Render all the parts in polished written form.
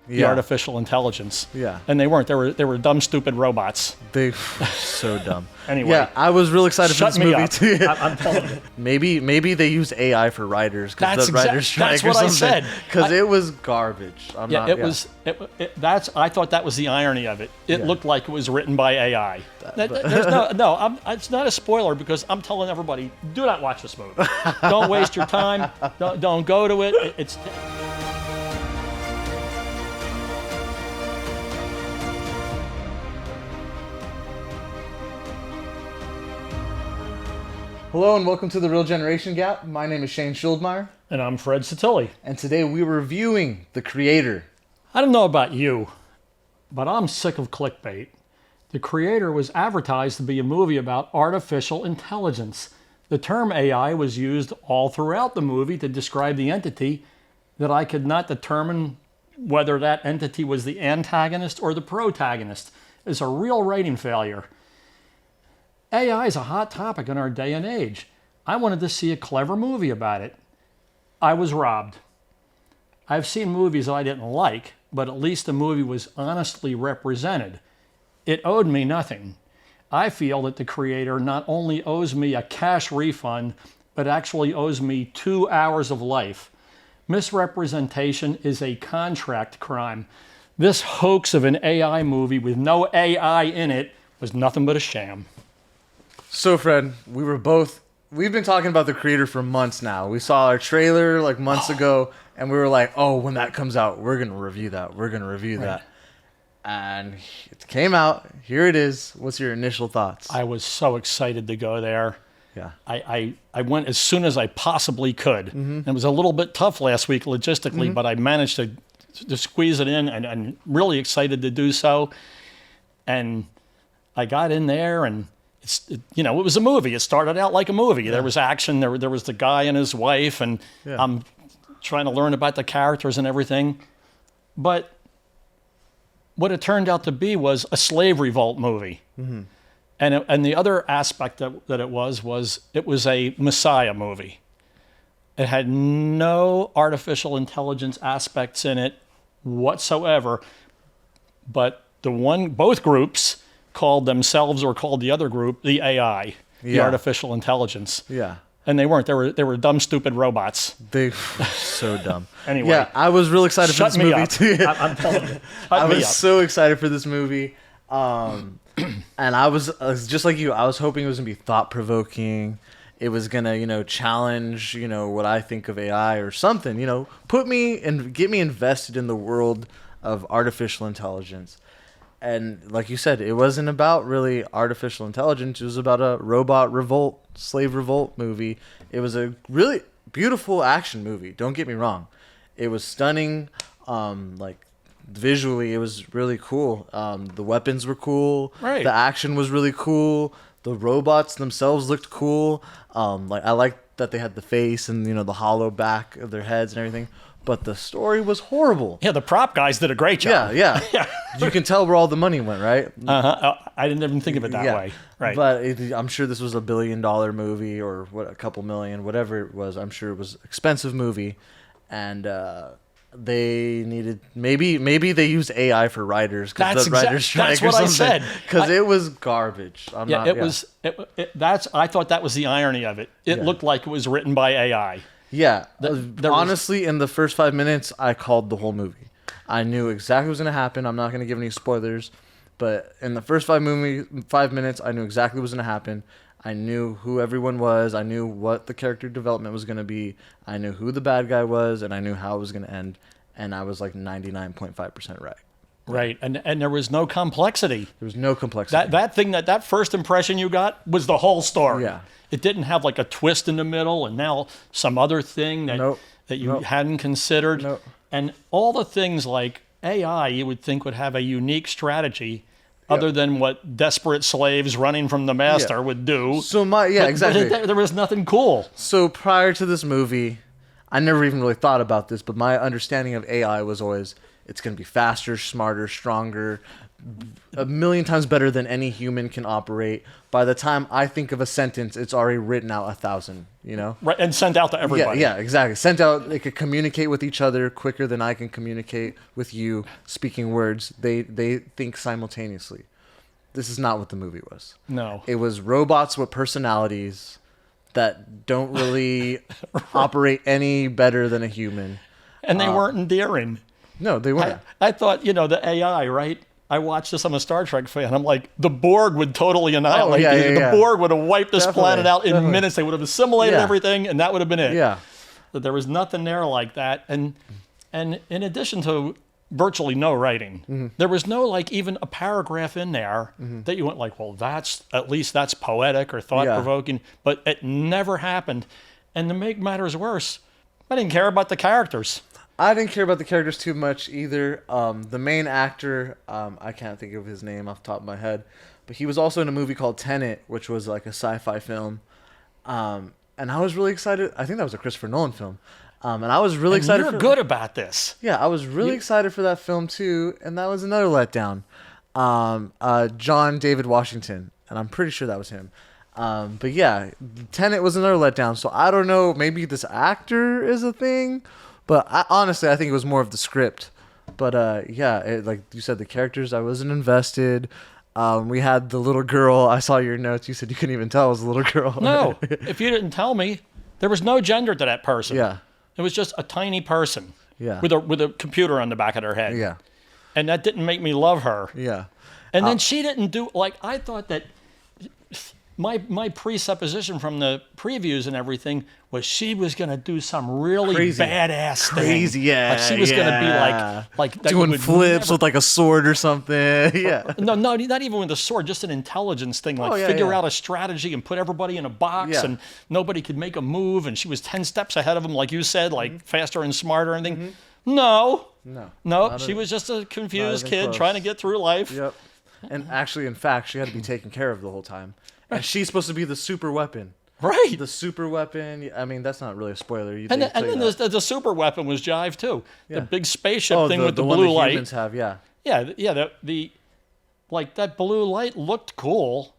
the artificial intelligence. Yeah. And they weren't. They were dumb, stupid robots. They so dumb. Anyway. Yeah, I was real excited for this movie too. I'm telling you. Maybe they use AI for writers because the writers strike or what something. I said. Because it was garbage. I thought that was the irony of it. It looked like it was written by AI. It's not a spoiler because I'm telling everybody, do not watch this movie. Don't waste your time. Don't go to it. It's. Hello and welcome to The Real Generation Gap. My name is Shane Schuldmeyer. And I'm Fred Satilli. And today we're reviewing The Creator. I don't know about you, but I'm sick of clickbait. The Creator was advertised to be a movie about artificial intelligence. The term AI was used all throughout the movie to describe the entity that I could not determine whether that entity was the antagonist or the protagonist. It's a real writing failure. AI is a hot topic in our day and age. I wanted to see a clever movie about it. I was robbed. I've seen movies I didn't like, but at least the movie was honestly represented. It owed me nothing. I feel that the Creator not only owes me a cash refund, but actually owes me 2 hours of life. Misrepresentation is a contract crime. This hoax of an AI movie with no AI in it was nothing but a sham. So, Fred, we've been talking about The Creator for months now. We saw our trailer like months ago, and we were like, oh, when that comes out, we're going to review that. We're going to review that. And it came out. Here it is. What's your initial thoughts? I was so excited to go there. Yeah. I went as soon as I possibly could. Mm-hmm. It was a little bit tough last week logistically, but I managed to squeeze it in and really excited to do so. And I got in there and it was a movie. It started out like a movie. Yeah. There was action. There was the guy and his wife, and I'm trying to learn about the characters and everything. But what it turned out to be was a slave revolt movie. Mm-hmm. And the other aspect that it was a Messiah movie. It had no artificial intelligence aspects in it whatsoever. But both groups called themselves or called the other group the AI, the artificial intelligence. Yeah. And they weren't. They were dumb, stupid robots. They so dumb. Anyway. Yeah, I was real excited for this movie too. I'm telling you. I was so excited for this movie. And I was just like you. I was hoping it was going to be thought-provoking. It was going to, challenge, what I think of AI or something, put me and get me invested in the world of artificial intelligence. And like you said, it wasn't about really artificial intelligence. It was about a robot revolt, slave revolt movie. It was a really beautiful action movie. Don't get me wrong. It was stunning. Visually, it was really cool. The weapons were cool. Right. The action was really cool. The robots themselves looked cool. I liked that they had the face and, the hollow back of their heads and everything. But the story was horrible. Yeah, the prop guys did a great job. Yeah. You can tell where all the money went, right? I didn't even think of it that way. Right. But I'm sure this was $1 billion movie or a couple million, whatever it was. I'm sure it was an expensive movie. And they needed... Maybe they used AI for writers because the writers strike or something. That's what I said. Because it was garbage. I thought that was the irony of it. It looked like it was written by AI. Yeah, honestly, in the first 5 minutes, I called the whole movie. I knew exactly what was going to happen. I'm not going to give any spoilers, but in the first 5 minutes, I knew exactly what was going to happen. I knew who everyone was. I knew what the character development was going to be. I knew who the bad guy was, and I knew how it was going to end. And I was like 99.5% right. Right, and there was no complexity. There was no complexity. That first impression you got was the whole story. Yeah. It didn't have like a twist in the middle and now some other thing that you hadn't considered. Nope. And all the things like AI you would think would have a unique strategy other than what desperate slaves running from the master would do. So exactly. But there was nothing cool. So prior to this movie, I never even really thought about this, but my understanding of AI was always it's going to be faster, smarter, stronger, a million times better than any human can operate. By the time I think of a sentence, it's already written out 1,000, you know? Right, and sent out to everybody. Yeah, exactly. Sent out, they could communicate with each other quicker than I can communicate with you speaking words. They think simultaneously. This is not what the movie was. No. It was robots with personalities that don't really operate any better than a human. And they weren't endearing. No, they weren't. I thought, the AI, right? I watched this. I'm a Star Trek fan. I'm like, the Borg would totally annihilate these. The Borg would have wiped this planet out in minutes. They would have assimilated everything, and that would have been it. Yeah. But there was nothing there like that. And in addition to virtually no writing, there was no, like, even a paragraph in there that you went like, well, that's poetic or thought-provoking. But it never happened. And to make matters worse, I didn't care about the characters. I didn't care about the characters too much either. The main actor, I can't think of his name off the top of my head, but he was also in a movie called Tenet, which was like a sci-fi film. And I was really excited. I think that was a Christopher Nolan film. And I was really excited. You're good about this. Yeah, I was really excited for that film too, and that was another letdown. John David Washington, and I'm pretty sure that was him. But yeah, Tenet was another letdown. So I don't know. Maybe this actor is a thing. But honestly, I think it was more of the script. But like you said, the characters, I wasn't invested. We had the little girl. I saw your notes. You said you couldn't even tell it was a little girl. No, if you didn't tell me, there was no gender to that person. Yeah. It was just a tiny person. Yeah. With a computer on the back of her head. Yeah. And that didn't make me love her. Yeah. And then she didn't do, like, I thought that my presupposition from the previews and everything was she was going to do some really badass thing. Crazy, yeah. Like she was going to be like that doing flips with like a sword or something. Yeah. No, not even with a sword, just an intelligence thing. Like figure out a strategy and put everybody in a box and nobody could make a move. And she was 10 steps ahead of them, like you said, like faster and smarter and everything. No. She was just a confused kid trying to get through life. Yep. And actually, in fact, she had to be taken care of the whole time. And she's supposed to be the super weapon. Right. The super weapon. I mean, that's not really a spoiler. And then the super weapon was Jive, too. Yeah. The big spaceship thing with the one blue that light. Humans have, yeah. Yeah, like that blue light looked cool.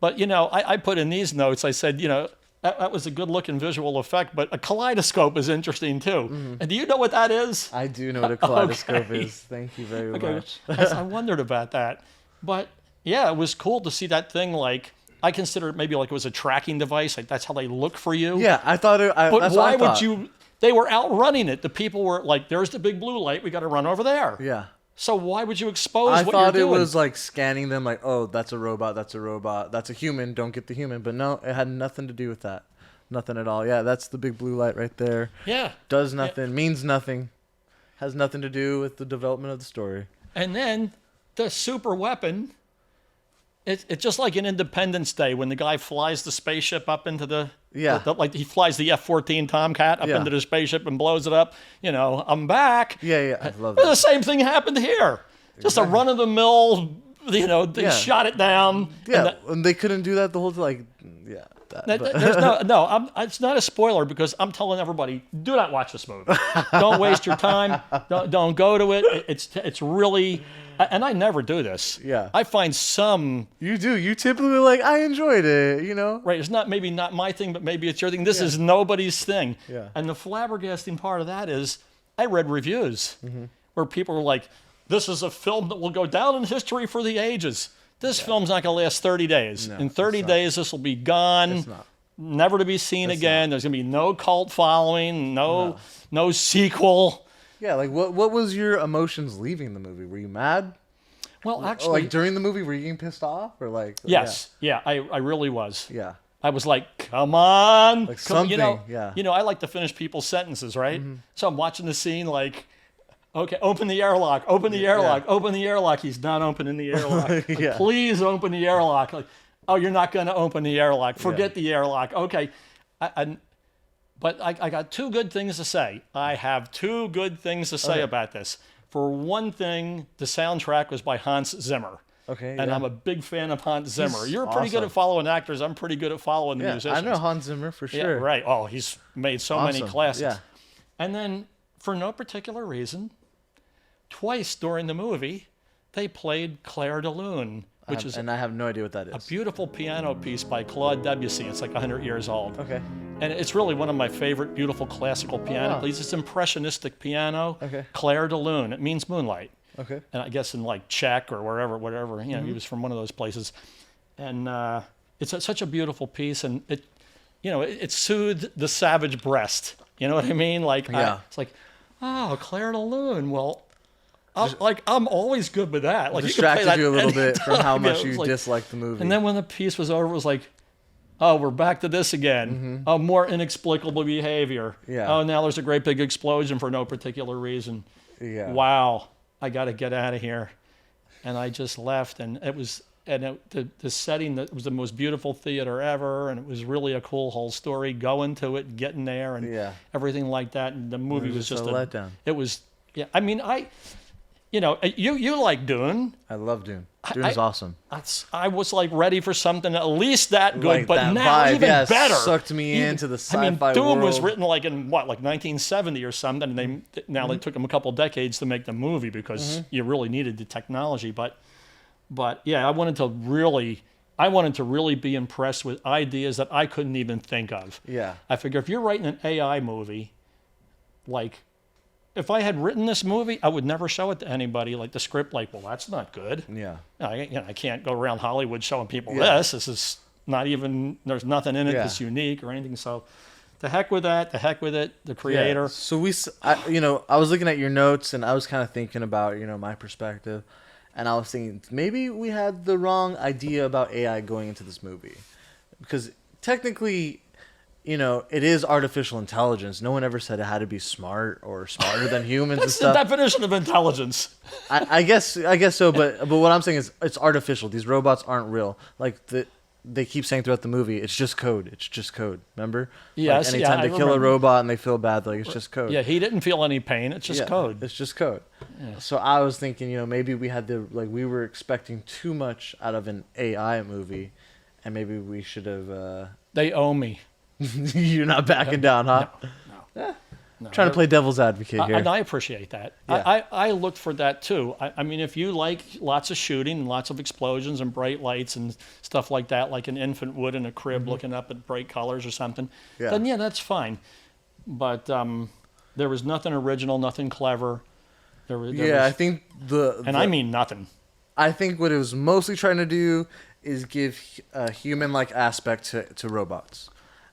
But, I put in these notes, I said, that was a good-looking visual effect, but a kaleidoscope is interesting, too. And do you know what that is? I do know what a kaleidoscope is. Thank you very much. I wondered about that. But, yeah, it was cool to see that thing, like, I consider it maybe like it was a tracking device. Like that's how they look for you. Yeah, I thought it. But why would you? They were outrunning it. The people were like, "There's the big blue light. We got to run over there." Yeah. So why would you expose what you're doing? I thought it was like scanning them, like, "Oh, that's a robot. That's a robot. That's a human. Don't get the human." But no, it had nothing to do with that. Nothing at all. Yeah, that's the big blue light right there. Yeah. Does nothing. Means nothing. Has nothing to do with the development of the story. And then the super weapon. It's just like in Independence Day when the guy flies the spaceship up into the like he flies the F-14 Tomcat up into the spaceship and blows it up. I'm back. Yeah, I love that. The same thing happened here. Just a run-of-the-mill, they shot it down. Yeah, and they couldn't do that the whole time. Like, yeah. It's not a spoiler because I'm telling everybody, do not watch this movie. Don't waste your time. Don't go to it. It's really, and I never do this. Yeah. I find some. You do. You typically like, I enjoyed it, Right. It's maybe not my thing, but maybe it's your thing. This is nobody's thing. Yeah. And the flabbergasting part of that is I read reviews where people were like, this is a film that will go down in history for the ages. This film's not going to last 30 days. No, in 30 days, this will be gone, never to be seen again. There's going to be no cult following, no sequel. Yeah, like what was your emotions leaving the movie? Were you mad? Well, actually, like during the movie, were you getting pissed off or like? Yes, I really was. Yeah. I was like, come on, like something. I like to finish people's sentences, right? So I'm watching the scene like. Okay, open the airlock, open the airlock, open the airlock. He's not opening the airlock. Like, please open the airlock. Like, oh, you're not going to open the airlock. Forget the airlock. Okay. But I got two good things to say. I have two good things to say about this. For one thing, the soundtrack was by Hans Zimmer. Okay. And I'm a big fan of Hans Zimmer. You're pretty good at following actors. I'm pretty good at following the musicians. I know Hans Zimmer for sure. Yeah, right. Oh, he's made so many classics. Yeah. And then, for no particular reason, twice during the movie, they played Clair de Lune, which is and I have no idea what that a is. beautiful piano piece by Claude Debussy. It's like 100 years old. Okay. And it's really one of my favorite beautiful classical piano wow. pieces. It's impressionistic piano. Okay. Clair de Lune. It means moonlight. Okay. And I guess in like Czech or whatever, you know, he was from one of those places. And it's such a beautiful piece, and it, you know, it soothed the savage breast. You know what I mean? Like, Yeah. it's like, oh, Clair de Lune. Well, I'm always good with that. Like, Distracted you, can play that you a little bit from how anytime. much It you was like, disliked the movie. and then when the piece was over, it was like, oh, we're back to this again. Oh, more inexplicable behavior. Yeah. Oh, now there's a great big explosion for no particular reason. Yeah. Wow, I got to get out of here. And I just left, and it was, the setting, that was the most beautiful theater ever, and it was really a cool whole story, going to it, getting there, and Yeah. everything like that. And the movie was just a letdown. It was, yeah. I mean, you know, you like Dune. I love Dune. Dune is awesome. I was like ready for something at least that good, Like but that now vibe, even yeah, better. sucked me into the sci-fi Dune world. was written like in what, like 1970 or something. And they took them a couple decades to make the movie because you really needed the technology. But yeah, I wanted to really be impressed with ideas that I couldn't even think of. Yeah. I figure if you're writing an AI movie, like, if I had written this movie, I would never show it to anybody. Like the script, like, well, that's not good. Yeah. I can't go around Hollywood showing people Yeah. this. This is not even, there's nothing in it Yeah. that's unique or anything. So the heck with that. The heck with it. The creator. Yeah. So I was looking at your notes and I was kind of thinking about, my perspective. And I was thinking maybe we had the wrong idea about AI going into this movie. Because technically, it is artificial intelligence. No one ever said it had to be smart or smarter than humans and That's the stuff. definition of intelligence. I guess so, but what I'm saying is it's artificial. These robots aren't real. Like they keep saying throughout the movie, it's just code. It's just code. Remember? Yes, Like anytime yeah, I they kill a remember. robot and they feel bad, like it's just code. Yeah, he didn't feel any pain. It's just Yeah, code. It's just code. So I was thinking, maybe we had we were expecting too much out of an AI movie, and maybe we should have. They owe me. You're not backing down, huh? No, Trying to play devil's advocate here. And I appreciate that. Yeah. I looked for that too. I mean, if you like lots of shooting and lots of explosions and bright lights and stuff like that, like an infant would in a crib looking up at bright colors or something, Yeah. then yeah, that's fine. But there was nothing original, nothing clever. There was, I think I mean nothing. I think what it was mostly trying to do is give a human-like aspect to robots.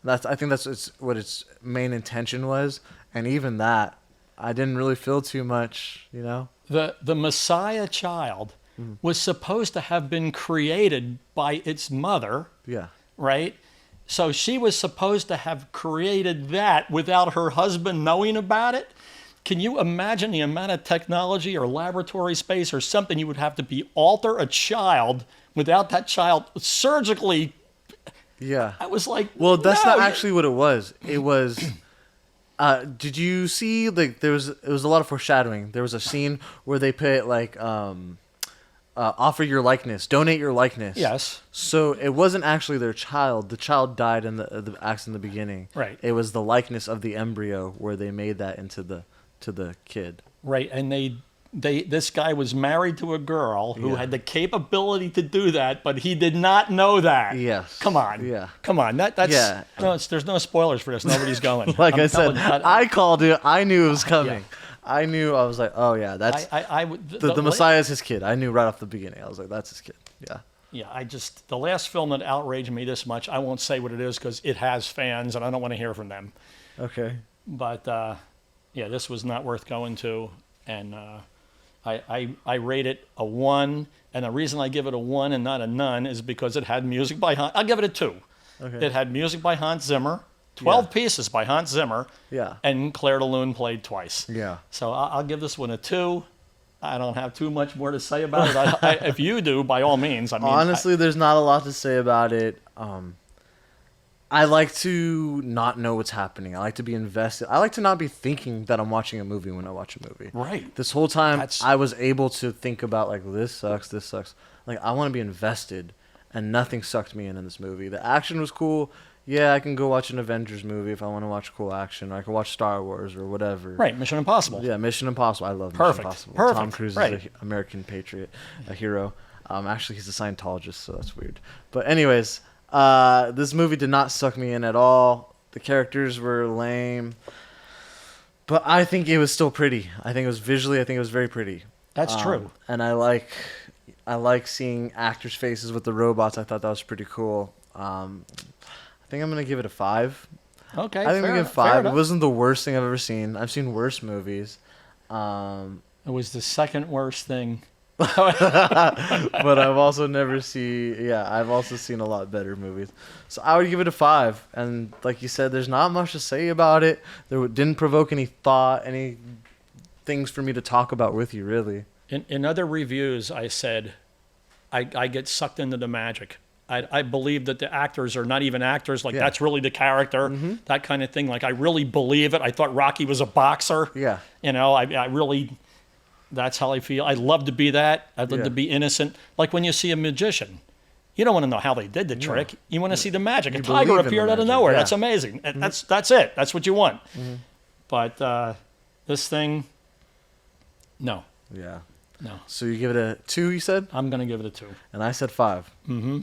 I think that's what its main intention was, and even that, I didn't really feel too much, The Messiah child was supposed to have been created by its mother, Yeah. right? So she was supposed to have created that without her husband knowing about it. Can you imagine the amount of technology or laboratory space or something you would have to alter a child without that child surgically? Yeah. I was like, Well, that's no, not actually what it was. It was. Did you see it was a lot of foreshadowing. There was a scene where they put offer your likeness, donate your likeness. Yes. So it wasn't actually their child. The child died in the accident in the beginning. Right. It was the likeness of the embryo where they made that into the kid. Right, and this guy was married to a girl who Yeah. had the capability to do that, but he did not know that. Yes. Come on. Yeah. Come on. That's Yeah. no. There's no spoilers for this. Nobody's going. Like I'm I said, telling you, I called it. I knew it was coming. I knew. I was like, oh yeah, that's the Messiah is his kid. I knew right off the beginning. I was like, that's his kid. Yeah. Yeah, the last film that outraged me this much, I won't say what it is because it has fans and I don't want to hear from them. Okay. But yeah, this was not worth going to, and I rate it a 1. And the reason I give it a 1 and not a none is because it had music by I'll give it a 2. Okay. It had music by Hans Zimmer, 12 Yeah. pieces by Hans Zimmer, Yeah. and Clair de Lune played twice. Yeah. So I'll give this one a 2. I don't have too much more to say about it. If you do, by all means. I mean, Honestly, there's not a lot to say about it. I like to not know what's happening. I like to be invested. I like to not be thinking that I'm watching a movie when I watch a movie. Right. This whole time, That's- I was able to think about, like, this sucks, this sucks. Like, I want to be invested, and nothing sucked me in this movie. The action was cool. Yeah, I can go watch an Avengers movie if I want to watch cool action, or I can watch Star Wars or whatever. Right, Mission Impossible. Yeah, Mission Impossible. I love Perfect. Mission Impossible. Perfect. Tom Cruise Right. is an American patriot, a hero. Actually, he's a Scientologist, so that's weird. But anyways, this movie did not suck me in at all. The characters were lame, but I think it was still pretty. I think it was visually. I think it was very pretty. That's true. And I like seeing actors' faces with the robots. I thought that was pretty cool. I think I'm gonna give it a 5. Okay, I think I'm gonna give it fair 5. It enough. wasn't the worst thing I've ever seen. I've seen worse movies. It was the second worst thing. But I've also I've also seen a lot better movies. So I would give it a 5. And like you said, there's not much to say about it. Didn't provoke any thought, any things for me to talk about with you, really. In other reviews, I said, I get sucked into the magic. I believe that the actors are not even actors. Like, that's really the character, that kind of thing. Like, I really believe it. I thought Rocky was a boxer. Yeah. You know, I really, that's how I feel. I'd love to be that. I'd love to be innocent. Like when you see a magician, you don't want to know how they did the trick. You want to see the magic. A tiger believe in appeared the out of magic, nowhere. yeah. That's amazing. That's it. That's what you want. But this thing, no. Yeah. No. So you give it a 2, you said? I'm going to give it a 2. And I said 5. Mm-hmm.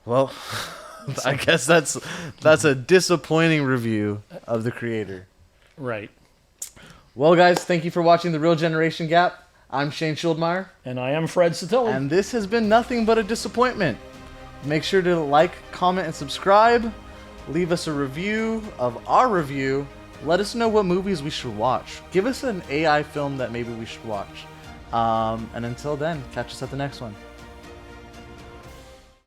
Well, I guess that's a disappointing review of The Creator. Right. Well, guys, thank you for watching The Real Generation Gap. I'm Shane Schildmeyer. And I am Fred Satilli. And this has been nothing but a disappointment. Make sure to like, comment, and subscribe. Leave us a review of our review. Let us know what movies we should watch. Give us an AI film that maybe we should watch. And until then, catch us at the next one.